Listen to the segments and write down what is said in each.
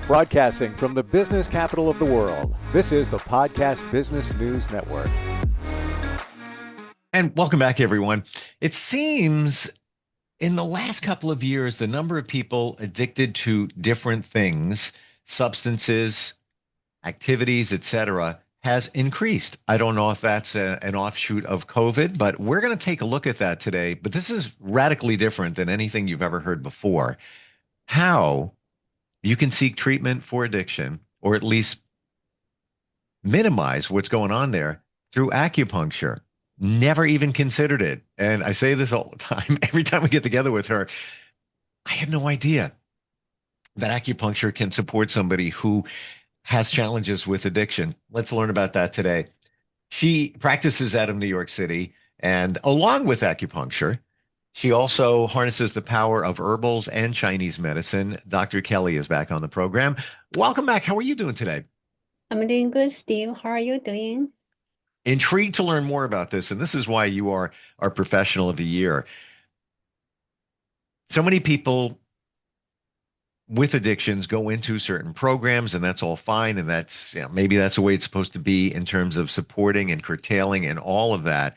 Broadcasting from the business capital of the world, this is the Podcast Business News Network. And welcome back, everyone. It seems in the last couple of years, the number of people addicted to different things, substances, activities, etc., has increased. I don't know if that's an offshoot of COVID, but we're going to take a look at that today. But this is radically different than anything you've ever heard before. How you can seek treatment for addiction, or at least minimize what's going on there through acupuncture. Never even considered it. And I say this all the time. Every time we get together with her, I had no idea that acupuncture can support somebody who has challenges with addiction. Let's learn about that today. She practices out of New York City, and along with acupuncture, she also harnesses the power of herbals and Chinese medicine. Dr. Kelly is back on the program. Welcome back. How are you doing today? I'm doing good, Steve. How are you doing? Intrigued to learn more about this, and this is why you are our professional of the year. So many people with addictions go into certain programs, and that's all fine, and that's maybe that's the way it's supposed to be in terms of supporting and curtailing and all of that.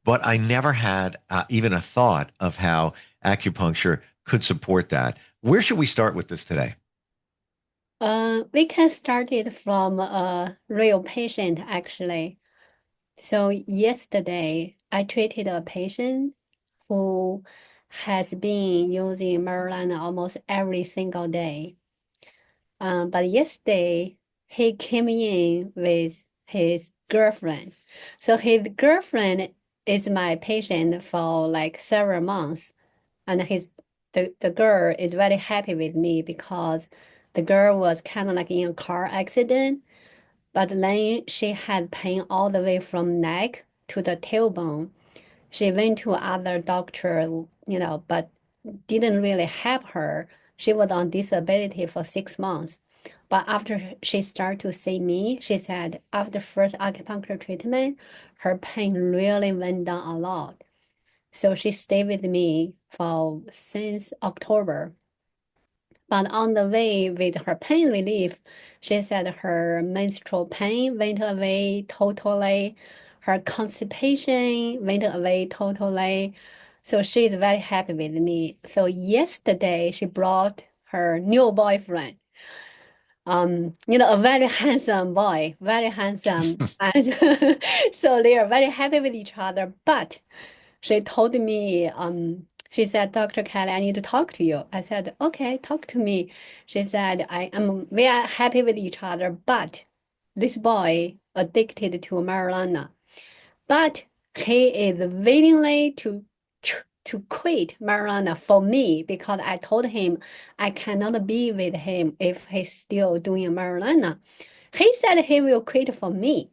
But I never had even a thought of how acupuncture could support that. Where should we start with this today? We can start it from a real patient, actually. So yesterday, I treated a patient who has been using marijuana almost every single day. But yesterday, he came in with his girlfriend. So his girlfriend is my patient for like several months. And the girl is very happy with me because the girl was kind of like in a car accident, but then she had pain all the way from neck to the tailbone. She went to other doctor, but didn't really help her. She was on disability for 6 months. But after she started to see me, she said after first acupuncture treatment, her pain really went down a lot. So she stayed with me for since October. But on the way with her pain relief, she said her menstrual pain went away totally. Her constipation went away totally. So she's very happy with me. So yesterday she brought her new boyfriend. A very handsome boy, very handsome. And so they are very happy with each other. But she told me, she said, Dr. Kelly, I need to talk to you. I said, okay, talk to me. She said, we are happy with each other, but this boy addicted to marijuana. But he is willingly to quit marijuana for me because I told him I cannot be with him if he's still doing marijuana. He said he will quit for me,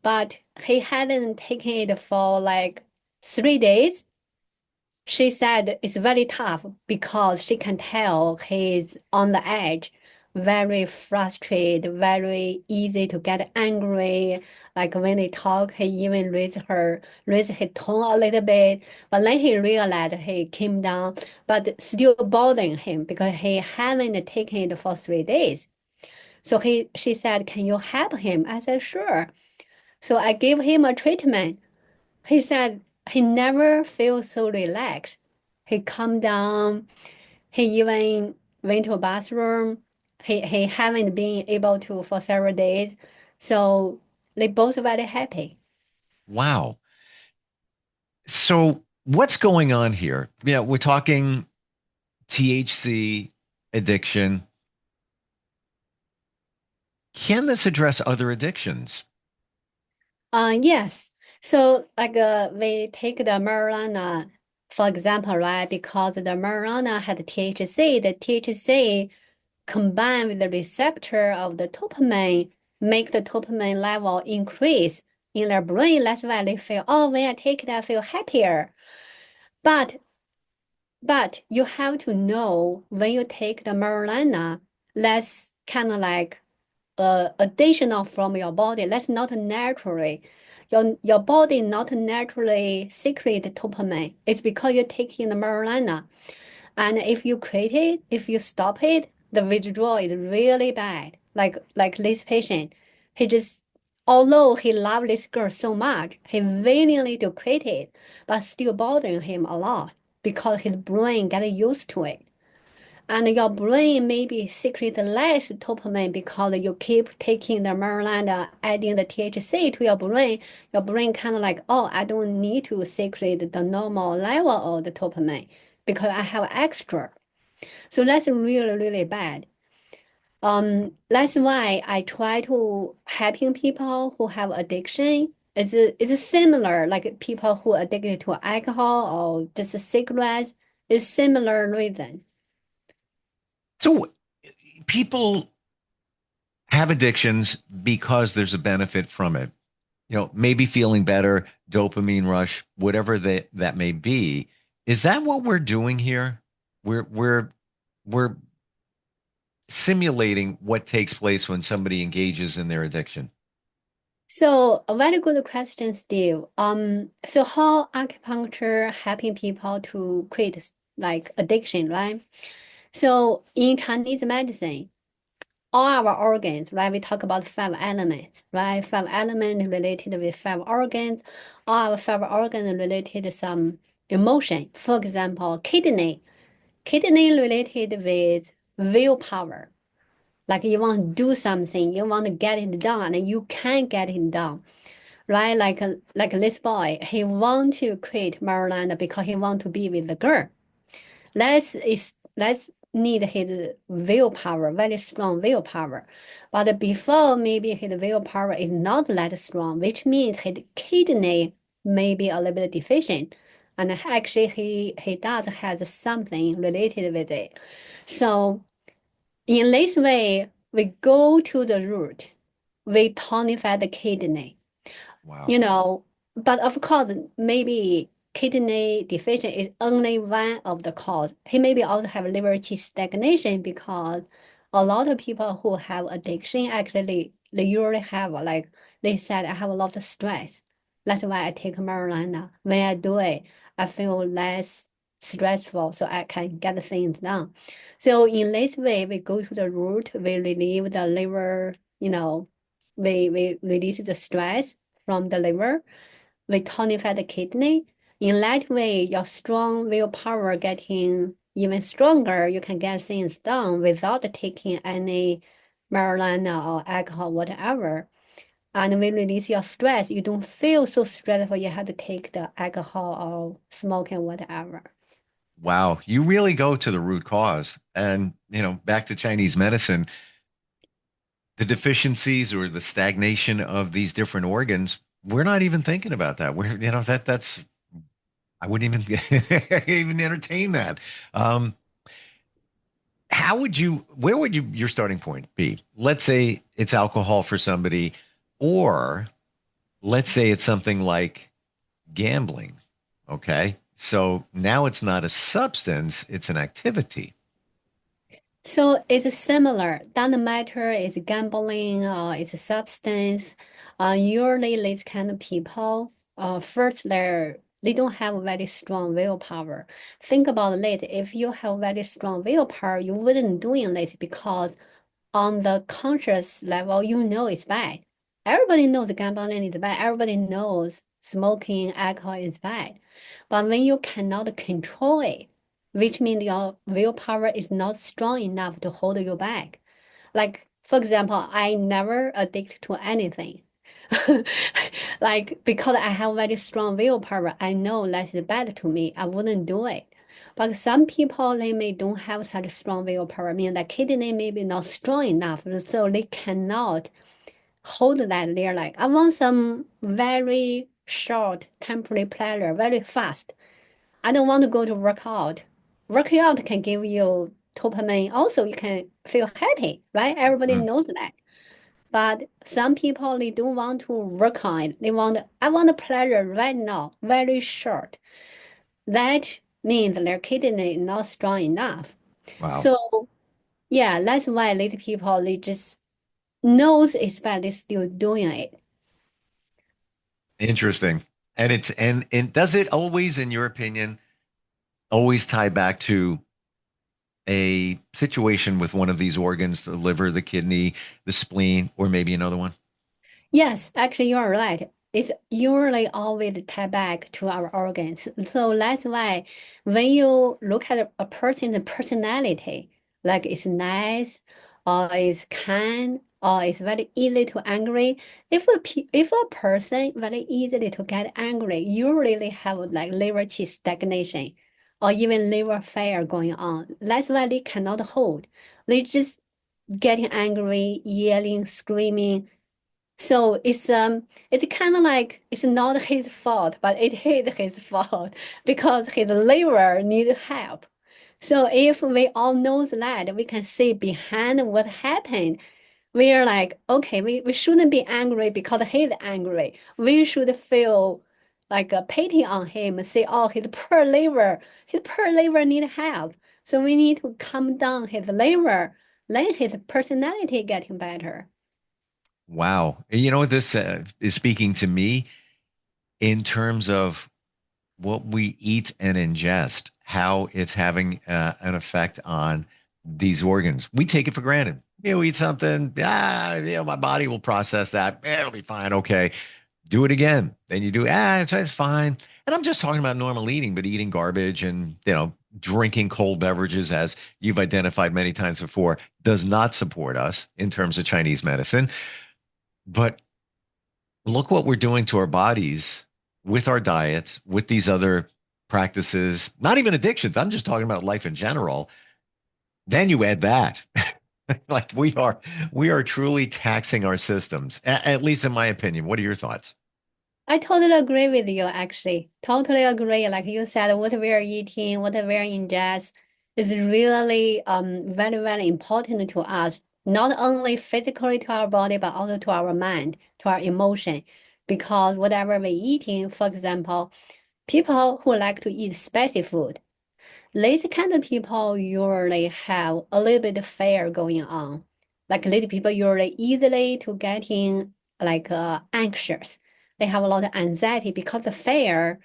but he hadn't taken it for like 3 days. She said it's very tough because she can tell he's on the edge, very frustrated, very easy to get angry. Like when they talk, he even raise his tone a little bit. But then he realized he came down, but still bothering him because he haven't taken it for 3 days. So she said, can you help him? I said, sure. So I gave him a treatment. He said he never feels so relaxed. He calmed down. He even went to a bathroom. He haven't been able to for several days. So they both very happy. Wow. So what's going on here? We're talking THC addiction. Can this address other addictions? Yes. So like we take the marijuana, for example, right? Because the marijuana had THC, the THC combined with the receptor of the dopamine make the dopamine level increase in their brain. That's why they feel, oh, when I take it, I feel happier. But you have to know when you take the marijuana, that's kind of like additional from your body. That's not naturally. Your body not naturally secrete dopamine. It's because you're taking the marijuana. And if you quit it, if you stop it, the withdrawal is really bad. Like this patient, he just although he loved this girl so much, he willingly to quit it, but still bothering him a lot because his brain got used to it. And your brain maybe secrete less dopamine because you keep taking the marijuana, adding the THC to your brain kind of like, oh, I don't need to secrete the normal level of the dopamine because I have extra. So that's really, really bad. That's why I try to helping people who have addiction. It's similar, like people who are addicted to alcohol or just cigarettes. It's similar reason. So people have addictions because there's a benefit from it. Maybe feeling better, dopamine rush, whatever that may be. Is that what we're doing here? We're simulating what takes place when somebody engages in their addiction. So a very good question, Steve. So how acupuncture helping people to quit like addiction, right? So in Chinese medicine, all our organs, right? We talk about five elements, right? Five elements related with five organs. All our five organs related to some emotion. For example, kidney related with willpower. Like you want to do something, you want to get it done, and you can't get it done, right? Like this boy, he want to quit marijuana because he want to be with the girl. Let's need his willpower, very strong willpower. But before maybe his willpower is not that strong, which means his kidney may be a little bit deficient. And actually he does has something related with it. So in this way, we go to the root. We tonify the kidney. Wow. You know, but of course, maybe kidney deficient is only one of the cause. He maybe also have liver qi stagnation because a lot of people who have addiction actually they usually have like they said I have a lot of stress. That's why I take marijuana. When I do it, I feel less stressful, so I can get things done. So in this way, we go to the root, we relieve the liver, we release the stress from the liver, we tonify the kidney. In that way, your strong willpower getting even stronger. You can get things done without taking any marijuana or alcohol, whatever. And we release your stress. You don't feel so stressful. You have to take the alcohol or smoking, whatever. Wow. You really go to the root cause. And, back to Chinese medicine, the deficiencies or the stagnation of these different organs, we're not even thinking about that. That's, I wouldn't even even entertain that. Um, where would your starting point be? Let's say it's alcohol for somebody, or let's say it's something like gambling. Okay. So now it's not a substance, it's an activity. So it's similar. Doesn't matter it's gambling or it's a substance. Usually these kind of people, first they don't have very strong willpower. Think about it. If you have very strong willpower, you wouldn't doing this because on the conscious level, you know it's bad. Everybody knows gambling is bad. Everybody knows smoking alcohol is bad. But when you cannot control it, which means your willpower is not strong enough to hold you back. Like, for example, I never addict to anything. Like, because I have very strong willpower, I know that is bad to me. I wouldn't do it. But some people, they may don't have such strong willpower, meaning that kidney may be not strong enough, so they cannot hold that. They're like, I want some very short temporary pleasure, very fast. I don't want to go to work out. Working out can give you dopamine. Also, you can feel happy, right? Everybody Mm. knows that. But some people, they don't want to work on it. I want a pleasure right now, very short. That means their kidney is not strong enough. Wow. So yeah, that's why these people, they just knows it's bad, they still doing it. Interesting. And does it always, in your opinion, always tie back to a situation with one of these organs, the liver, the kidney, the spleen, or maybe another one? Yes, actually, you are right. It's usually always tied back to our organs. So that's why when you look at a person's personality, like it's nice or it's kind or it's very easy to angry, if a person very easily to get angry, you really have like liver qi stagnation or even liver failure going on. That's why they cannot hold. They just getting angry, yelling, screaming. So it's kind of like it's not his fault, but it is his fault because his liver needs help. So if we all know that, we can see behind what happened. We are like, okay, we shouldn't be angry because he's angry. We should feel like a pity on him, say, oh, his poor liver need help. So we need to calm down his liver, then his personality getting better. Wow. You know what this is speaking to me in terms of what we eat and ingest, how it's having an effect on these organs. We take it for granted. You eat something, my body will process that. It'll be fine. Okay. Do it again. Then you do, it's fine. And I'm just talking about normal eating, but eating garbage and, drinking cold beverages, as you've identified many times before, does not support us in terms of Chinese medicine. But look what we're doing to our bodies with our diets, with these other practices, not even addictions. I'm just talking about life in general. Then you add that. Like we are truly taxing our systems, at least in my opinion. What are your thoughts? I totally agree with you, actually. Totally agree. Like you said, what we are eating, what we are ingest is really very, very important to us, not only physically to our body, but also to our mind, to our emotion. Because whatever we're eating, for example, people who like to eat spicy food, these kind of people usually have a little bit of fear going on. Like these people usually easily to getting like anxious. They have a lot of anxiety because the fear,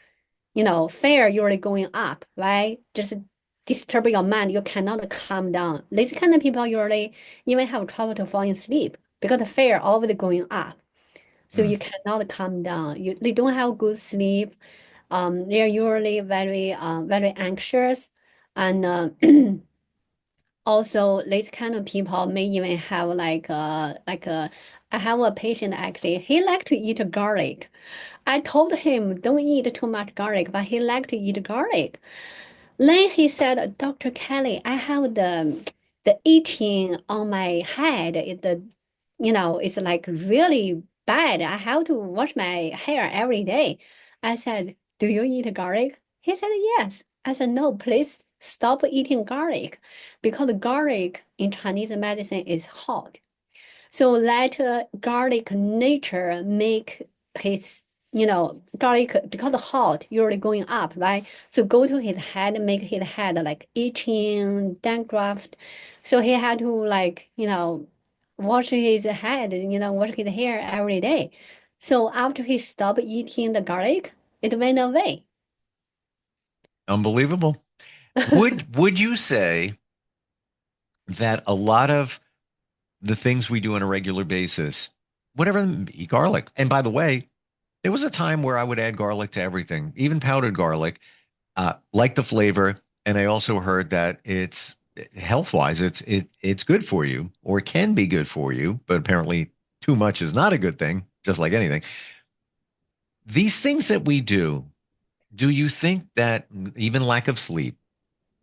fear usually going up, right? Just disturb your mind. You cannot calm down. These kind of people usually even have trouble to fall asleep because the fear always going up. So Hmm. you cannot calm down. They don't have good sleep. They are usually very anxious, and also these kind of people may even have I have a patient actually. He like to eat garlic. I told him don't eat too much garlic, but he like to eat garlic. Then he said, Dr. Kelly, I have the itching on my head. It's like really bad. I have to wash my hair every day. I said, do you eat garlic? He said, yes. I said, no, please stop eating garlic because garlic in Chinese medicine is hot. So let garlic nature make his, garlic because hot usually going up, right? So go to his head, make his head like itching, dandruff. So he had to wash his head, wash his hair every day. So after he stopped eating the garlic, it went away. Unbelievable. Would you say that a lot of the things we do on a regular basis, whatever, eat garlic? And by the way, there was a time where I would add garlic to everything, even powdered garlic, like the flavor. And I also heard that it's health wise, it's good for you or can be good for you, but apparently too much is not a good thing, just like anything. These things that we do you think that even lack of sleep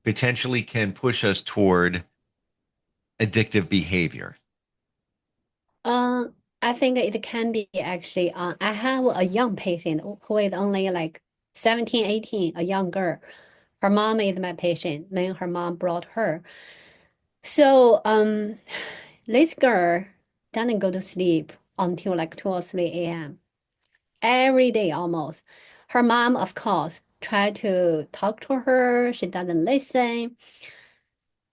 potentially can push us toward addictive behavior? Uh, I think it can be actually. I have a young patient who is only like 17, 18, a young girl. Her mom is my patient. Then her mom brought her. So, this girl doesn't go to sleep until like 2 or 3 a.m. every day almost. Her mom, of course, tried to talk to her. She doesn't listen.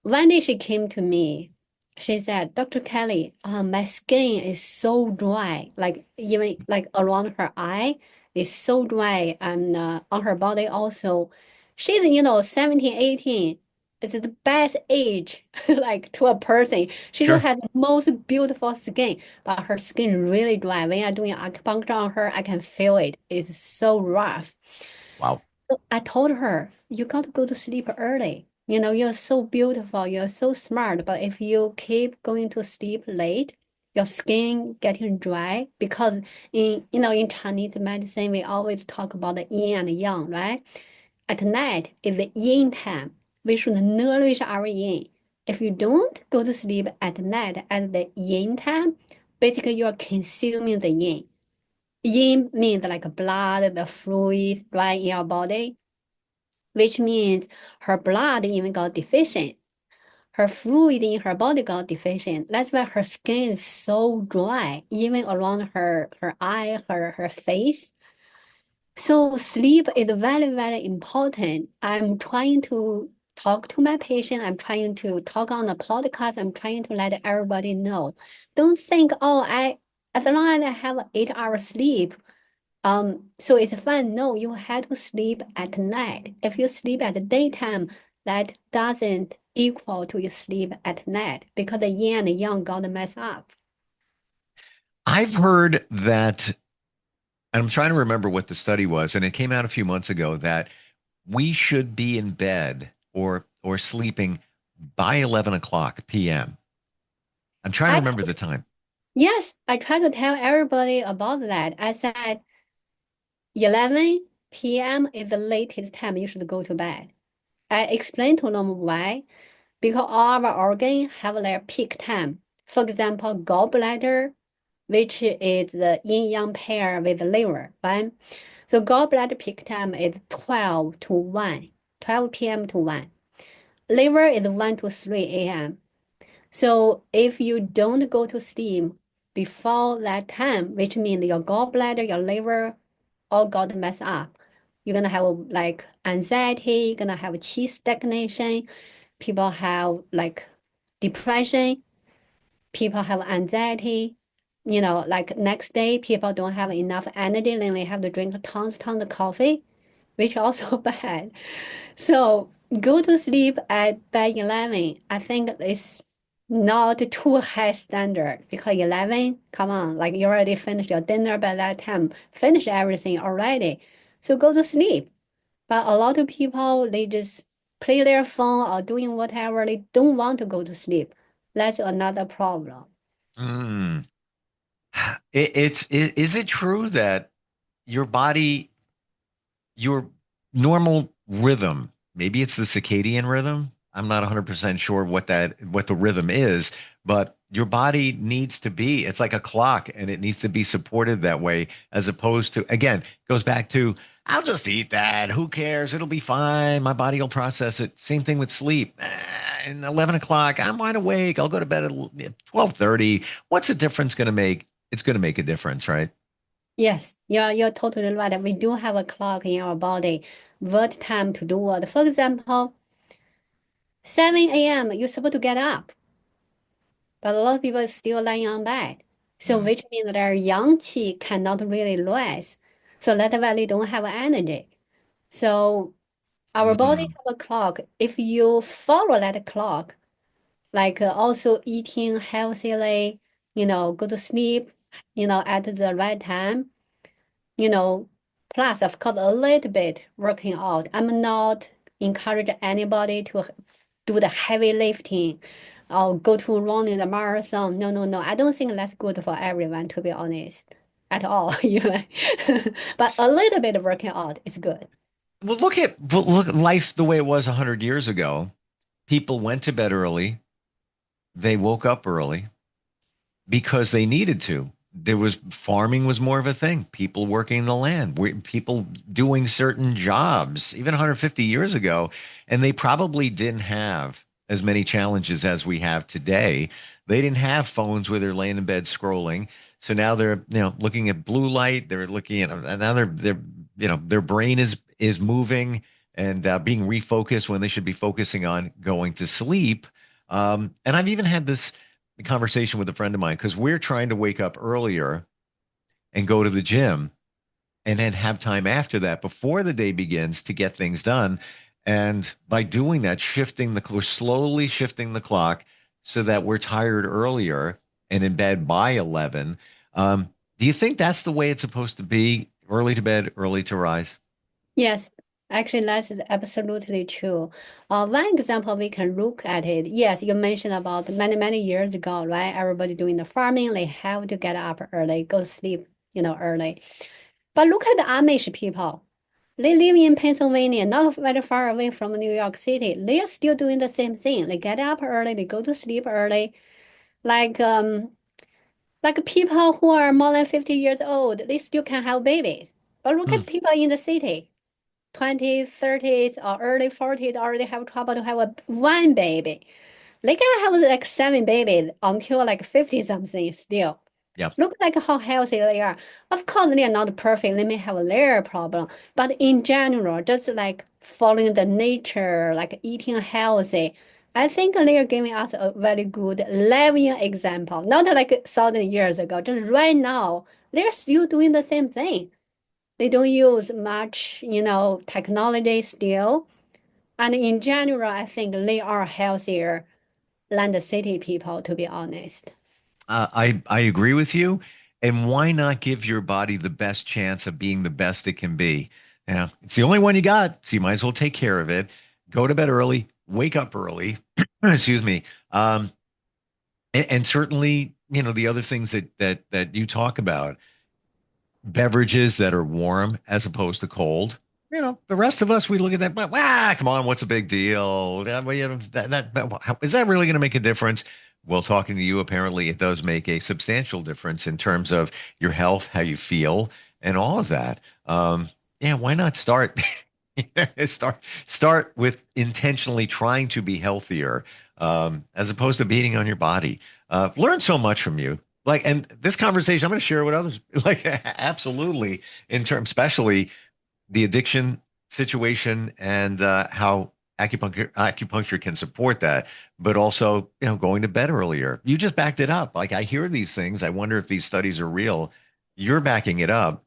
One day she came to me. She said, Dr. Kelly, my skin is so dry, like even like around her eye is so dry and on her body also. She's, 17, 18. it's the best age like to a person. She still Sure. has the most beautiful skin, but her skin really dry. When I'm doing acupuncture on her, I can feel it. It's so rough. Wow. So I told her, you got to go to sleep early. You know, you're so beautiful, you're so smart, but if you keep going to sleep late, your skin getting dry because in Chinese medicine we always talk about the yin and yang, right? At night is the yin time. We should nourish our yin. If you don't go to sleep at night at the yin time, basically you're consuming the yin. Yin means like blood, the fluid right in your body, which means her blood even got deficient. Her fluid in her body got deficient. That's why her skin is so dry, even around her eye, her face. So sleep is very, very important. I'm trying to talk to my patient. I'm trying to talk on the podcast. I'm trying to let everybody know. Don't think, oh, as long as I have 8 hours sleep, so it's fine. No, you have to sleep at night. If you sleep at the daytime, that doesn't equal to you sleep at night because the yin and the yang got messed up. I've heard that, and I'm trying to remember what the study was, and it came out a few months ago that we should be in bed or sleeping by 11 o'clock p.m. I'm trying to I remember the time. Yes, I try to tell everybody about that. I said 11 p.m. is the latest time you should go to bed. I explained to them why. Because all our organs have their peak time. For example, gallbladder, which is the yin-yang pair with the liver, right? So gallbladder peak time is 12 to 1, 12 p.m. to 1. Liver is 1 to 3 a.m. So if you don't go to sleep before that time, which means your gallbladder, your liver all got messed up. You're gonna have like anxiety, you're gonna have qi stagnation, people have like depression, people have anxiety. Like next day, people don't have enough energy, then they have to drink tons of coffee, which also bad. So go to sleep at by 11. I think it's not too high standard because 11, come on, like you already finished your dinner by that time, finish everything already. So go to sleep. But a lot of people, they just play their phone or doing whatever. They don't want to go to sleep. That's another problem. Mm. Is it true that your body, your normal rhythm, maybe it's the circadian rhythm? I'm not 100% sure what the rhythm is, but your body needs to be, it's like a clock and it needs to be supported that way, as opposed to, again, goes back to, I'll just eat that. Who cares? It'll be fine. My body will process it. Same thing with sleep. And 11 o'clock, I'm wide awake. I'll go to bed at 12:30. What's the difference going to make? It's going to make a difference, right? Yes, you're totally right. We do have a clock in our body. What time to do what? For example, 7 a.m. you're supposed to get up, but a lot of people are still lying on bed. So Mm. which means their yang qi cannot really rise. So that's why they don't have energy. So our body Mm. have a clock. If you follow that clock, like also eating healthily, go to sleep, at the right time, you know, plus of course a little bit working out. I'm not encourage anybody to do the heavy lifting or go to running the marathon. No, no, no. I don't think that's good for everyone, to be honest, at all. Even. But a little bit of working out is good. Well, look at life the way it was 100 years ago. People went to bed early. They woke up early because they needed to. There was farming was more of a thing. People working the land, people doing certain jobs, even 150 years ago, and they probably didn't have as many challenges as we have today. They didn't have phones where they're laying in bed scrolling. So now they're looking at blue light. They're looking at now they're their brain is moving and being refocused when they should be focusing on going to sleep. And I've even had this conversation with a friend of mine because we're trying to wake up earlier and go to the gym and then have time after that before the day begins to get things done. And by doing that, we're slowly shifting the clock so that we're tired earlier and in bed by 11. Do you think that's the way it's supposed to be? Early to bed, early to rise? Yes, actually, that's absolutely true. One example we can look at it. Yes, you mentioned about many years ago, right? Everybody doing the farming, they have to get up early, go to sleep, early. But look at the Amish people. They live in Pennsylvania, not very far away from New York City. They are still doing the same thing. They get up early, they go to sleep early. Like people who are more than 50 years old, they still can have babies. But look Hmm. at people in the city. 20s, 30s, or early 40s already have trouble to have one baby. They can have like seven babies until like 50 something still. Yep. Look like how healthy they are. Of course, they are not perfect. They may have their problem, but in general, just like following the nature, like eating healthy, I think they are giving us a very good living example. Not like 1,000 years ago, just right now, they're still doing the same thing. They don't use much, technology still. And in general, I think they are healthier than the city people, to be honest. I agree with you. And why not give your body the best chance of being the best it can be? Yeah, it's the only one you got, so you might as well take care of it. Go to bed early, wake up early. Excuse me. And certainly, the other things that you talk about, beverages that are warm as opposed to cold. The rest of us, we look at that, but come on, what's a big deal? Is that really going to make a difference? Well, talking to you, apparently it does make a substantial difference in terms of your health, how you feel, and all of that. Yeah, why not start? Start with intentionally trying to be healthier, as opposed to beating on your body. Learn so much from you. Like, and this conversation, I'm going to share it with others. Like, absolutely, in terms, especially the addiction situation and how acupuncture can support that, but also, going to bed earlier. You just backed it up. Like, I hear these things. I wonder if these studies are real. You're backing it up,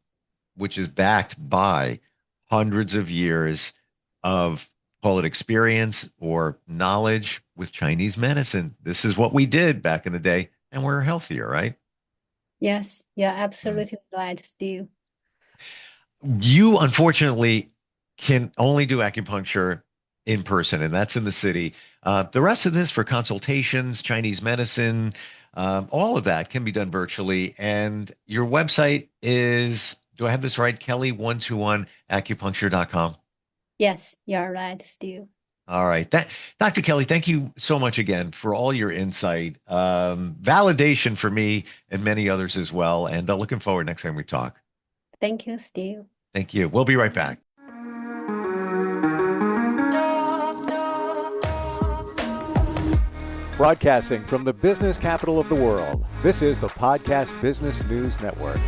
which is backed by hundreds of years of, call it, experience or knowledge with Chinese medicine. This is what we did back in the day, and we're healthier, right? Yes, you're Mm. absolutely right, Steve. You unfortunately can only do acupuncture in person, and that's in the city. The rest of this for consultations, Chinese medicine, all of that can be done virtually. And your website is, do I have this right? Kelly121acupuncture.com. Yes, you're right, Steve. All right. Dr. Kelly, thank you so much again for all your insight, validation for me and many others as well. And looking forward next time we talk. Thank you, Steve. Thank you. We'll be right back. Broadcasting from the business capital of the world, this is the Podcast Business News Network.